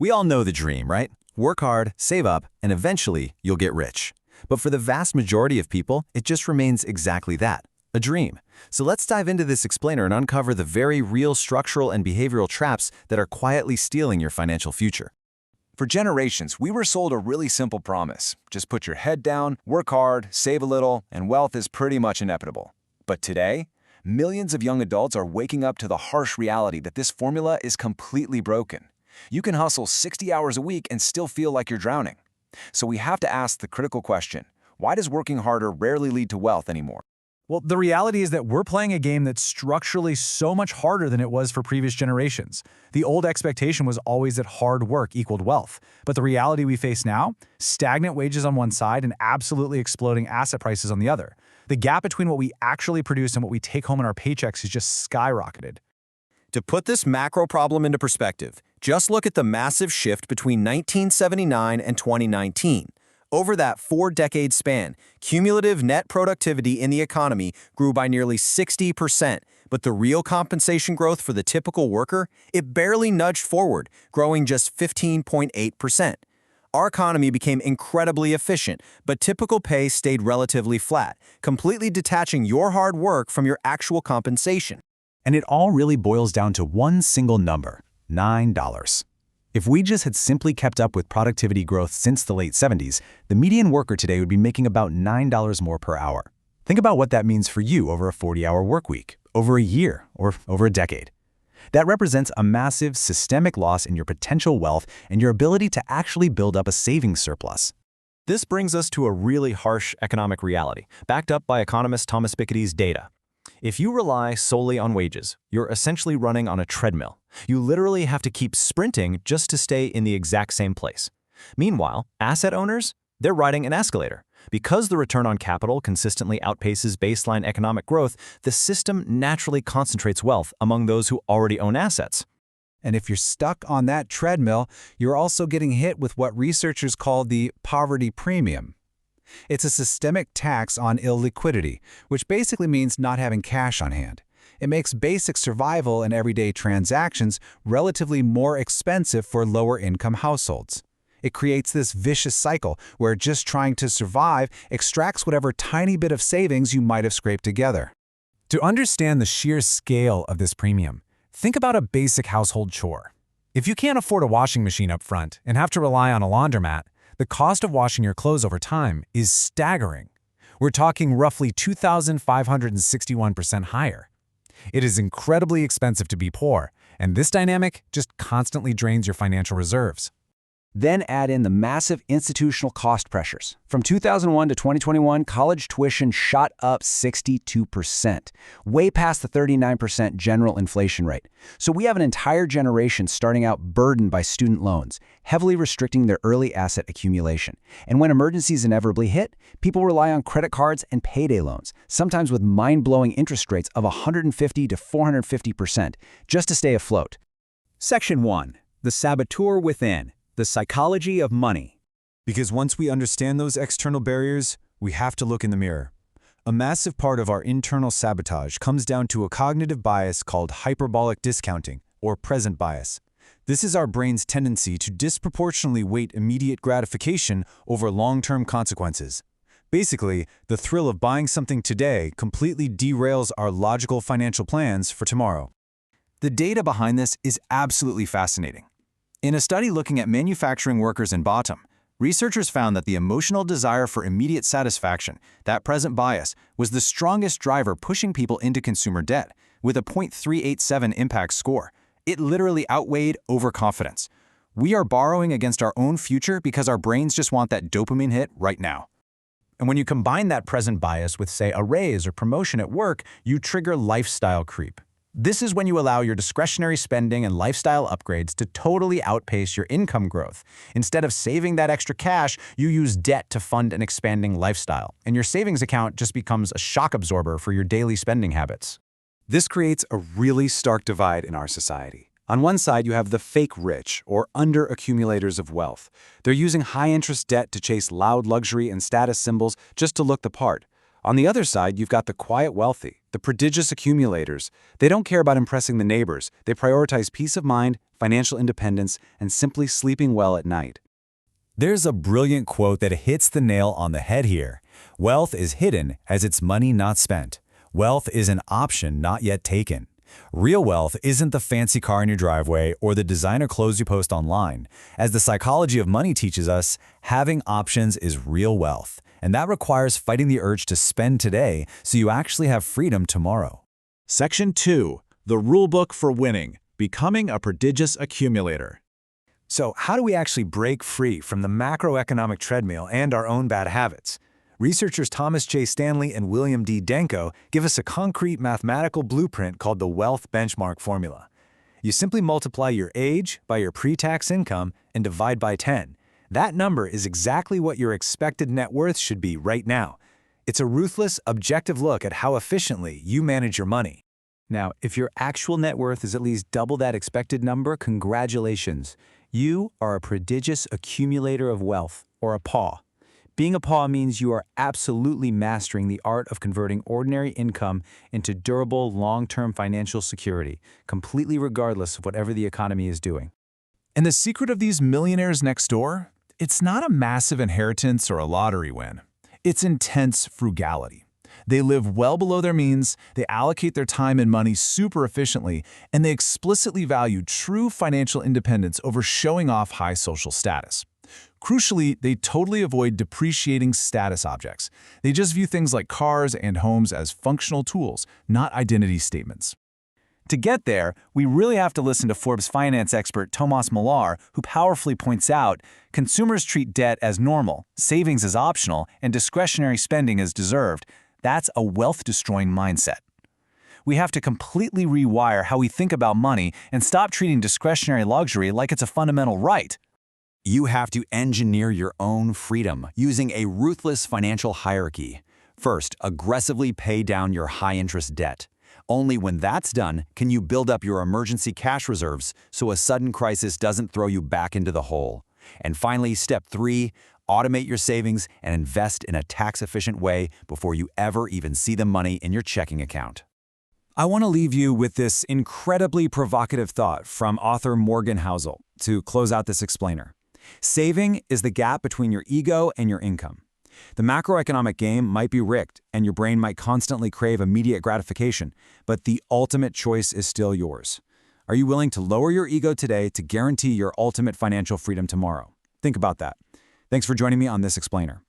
We all know the dream, right? Work hard, save up, and eventually you'll get rich. But for the vast majority of people, it just remains exactly that, a dream. So let's dive into this explainer and uncover the very real structural and behavioral traps that are quietly stealing your financial future. For generations, we were sold a really simple promise. Just put your head down, work hard, save a little, and wealth is pretty much inevitable. But today, millions of young adults are waking up to the harsh reality that this formula is completely broken. You can hustle 60 hours a week and still feel like you're drowning. So we have to ask the critical question, why does working harder rarely lead to wealth anymore? Well, the reality is that we're playing a game that's structurally so much harder than it was for previous generations. The old expectation was always that hard work equaled wealth. But the reality we face now, stagnant wages on one side and absolutely exploding asset prices on the other. The gap between what we actually produce and what we take home in our paychecks has just skyrocketed. To put this macro problem into perspective, just look at the massive shift between 1979 and 2019. Over that 4-decade span, cumulative net productivity in the economy grew by nearly 60%, but the real compensation growth for the typical worker, it barely nudged forward, growing just 15.8%. Our economy became incredibly efficient, but typical pay stayed relatively flat, completely detaching your hard work from your actual compensation. And it all really boils down to one single number, $9. If we just had simply kept up with productivity growth since the late 70s, the median worker today would be making about $9 more per hour. Think about what that means for you over a 40-hour work week, over a year, or over a decade. That represents a massive systemic loss in your potential wealth and your ability to actually build up a savings surplus. This brings us to a really harsh economic reality, backed up by economist Thomas Piketty's data. If you rely solely on wages, you're essentially running on a treadmill. You literally have to keep sprinting just to stay in the exact same place. Meanwhile, asset owners, they're riding an escalator. Because the return on capital consistently outpaces baseline economic growth, the system naturally concentrates wealth among those who already own assets. And if you're stuck on that treadmill, you're also getting hit with what researchers call the poverty premium. It's a systemic tax on illiquidity, which basically means not having cash on hand. It makes basic survival and everyday transactions relatively more expensive for lower-income households. It creates this vicious cycle where just trying to survive extracts whatever tiny bit of savings you might have scraped together. To understand the sheer scale of this premium, think about a basic household chore. If you can't afford a washing machine up front and have to rely on a laundromat, the cost of washing your clothes over time is staggering. We're talking roughly 2,561% higher. It is incredibly expensive to be poor, and this dynamic just constantly drains your financial reserves. Then add in the massive institutional cost pressures. From 2001 to 2021, college tuition shot up 62%, way past the 39% general inflation rate. So we have an entire generation starting out burdened by student loans, heavily restricting their early asset accumulation. And when emergencies inevitably hit, people rely on credit cards and payday loans, sometimes with mind-blowing interest rates of 150 to 450%, just to stay afloat. Section 1. The Saboteur Within. The psychology of money. Because once we understand those external barriers, we have to look in the mirror. A massive part of our internal sabotage comes down to a cognitive bias called hyperbolic discounting, or present bias. This is our brain's tendency to disproportionately weight immediate gratification over long-term consequences. Basically, the thrill of buying something today completely derails our logical financial plans for tomorrow. The data behind this is absolutely fascinating. In a study looking at manufacturing workers in Bottom, researchers found that the emotional desire for immediate satisfaction, that present bias, was the strongest driver pushing people into consumer debt, with a 0.387 impact score. It literally outweighed overconfidence. We are borrowing against our own future because our brains just want that dopamine hit right now. And when you combine that present bias with, say, a raise or promotion at work, you trigger lifestyle creep. This is when you allow your discretionary spending and lifestyle upgrades to totally outpace your income growth. Instead of saving that extra cash, you use debt to fund an expanding lifestyle, and your savings account just becomes a shock absorber for your daily spending habits. This creates a really stark divide in our society. On one side, you have the fake rich, or under-accumulators of wealth. They're using high-interest debt to chase loud luxury and status symbols just to look the part. On the other side, you've got the quiet wealthy, the prodigious accumulators. They don't care about impressing the neighbors. They prioritize peace of mind, financial independence, and simply sleeping well at night. There's a brilliant quote that hits the nail on the head here. Wealth is hidden as it's money not spent. Wealth is an option not yet taken. Real wealth isn't the fancy car in your driveway or the designer clothes you post online. As the psychology of money teaches us, having options is real wealth, and that requires fighting the urge to spend today so you actually have freedom tomorrow. Section 2. The Rulebook for Winning. Becoming a Prodigious Accumulator. So how do we actually break free from the macroeconomic treadmill and our own bad habits? Researchers Thomas J. Stanley and William D. Denko give us a concrete mathematical blueprint called the Wealth Benchmark Formula. You simply multiply your age by your pre-tax income and divide by 10. That number is exactly what your expected net worth should be right now. It's a ruthless, objective look at how efficiently you manage your money. Now, if your actual net worth is at least double that expected number, congratulations. You are a prodigious accumulator of wealth, or a PAW. Being a PAW means you are absolutely mastering the art of converting ordinary income into durable, long-term financial security, completely regardless of whatever the economy is doing. And the secret of these millionaires next door? It's not a massive inheritance or a lottery win. It's intense frugality. They live well below their means, they allocate their time and money super efficiently, and they explicitly value true financial independence over showing off high social status. Crucially, they totally avoid depreciating status objects. They just view things like cars and homes as functional tools, not identity statements. To get there, we really have to listen to Forbes finance expert Tomas Millar, who powerfully points out consumers treat debt as normal, savings as optional, and discretionary spending as deserved. That's a wealth-destroying mindset. We have to completely rewire how we think about money and stop treating discretionary luxury like it's a fundamental right. You have to engineer your own freedom using a ruthless financial hierarchy. First, aggressively pay down your high-interest debt. Only when that's done can you build up your emergency cash reserves so a sudden crisis doesn't throw you back into the hole. And finally, step 3, automate your savings and invest in a tax-efficient way before you ever even see the money in your checking account. I want to leave you with this incredibly provocative thought from author Morgan Housel to close out this explainer. Saving is the gap between your ego and your income. The macroeconomic game might be rigged, and your brain might constantly crave immediate gratification, but the ultimate choice is still yours. Are you willing to lower your ego today to guarantee your ultimate financial freedom tomorrow? Think about that. Thanks for joining me on this explainer.